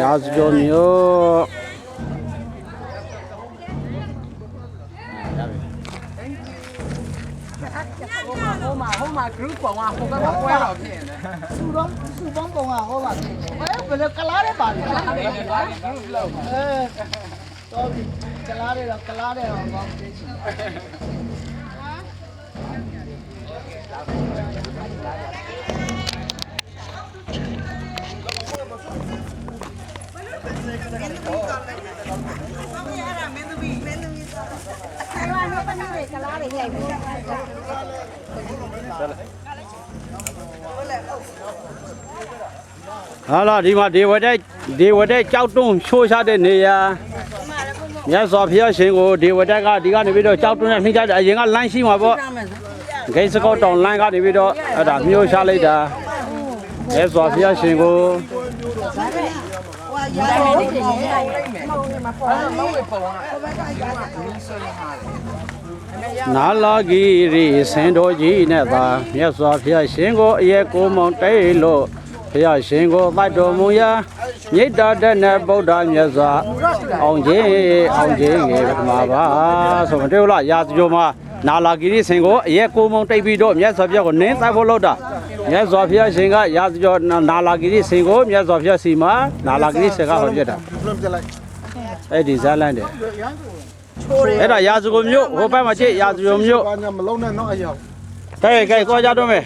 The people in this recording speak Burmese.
ရာဇကျော်မျိုးဟိုမှာ group ပေါ်မှာဟိုဘက်ကပွဲတော်ဖြစ်နေတယ်စူပေါင်းပုံကဟိုမှာဘယ်လိုကလားရဲပါလဲ group လို့တော့ကလားရဲတော့ကောင်းသေးချင်ဟာလာဒီမှာဒီဝတဲ့ကြောက်တွန်းရှိုးရှားတဲ့နေရာမြတ်စွာဘုရားရှင်ကိုဒီဝတဲ့ကဒီကနေပြီးတော့ကြောက်တွန်းနဲ့နှိမ့်ချတဲ့အရင်ကလမ်းရှိမှာပေါ့ဂိတ်စကောက်တောင်လမ်းကနေပြီးတော့အဲ့ဒါမျိုးရှားလိုက်တာမြတ်စွာဘုရားရှင်ကိုနာလာဂီရီစင်တော်ကြီးနဲ့သာမြတ်စွာဘုရားရှင်ကိုအရေကိုမောင်တဲလို့ဘုရားရှင်ကိုသတ်တော်မူရာမြစ်တာတဲ့နဲ့ဗုဒ္ဓမြတ်စွာအောင်ခြင်းငယ်ပထမပါဆိုမတွေ့လားရာဇကျော်မှာနာလာဂီရီစင်ကိုအရေကိုမောင်တိတ်ပြီးတော့မြတ်စွာဘုရားကိုနင်းသတ်ဖို့လုပ်တာမြတ်စွာဘုရားရှင်ကရာဇကျော်နာလာဂီရီစင်ကိုမြတ်စွာဘုရားစီမှာနာလာဂီရီစင်ကဟောပြတာအဲ့ဒီဇာလန်တဲ့အဲ့ဒါရာဇဂုံမျိုးဟိုဘက်မှာကြည့်ရာဇဂုံမျိုးမလုံးနဲ့တော့အယောက်ကဲကြတော့မယ်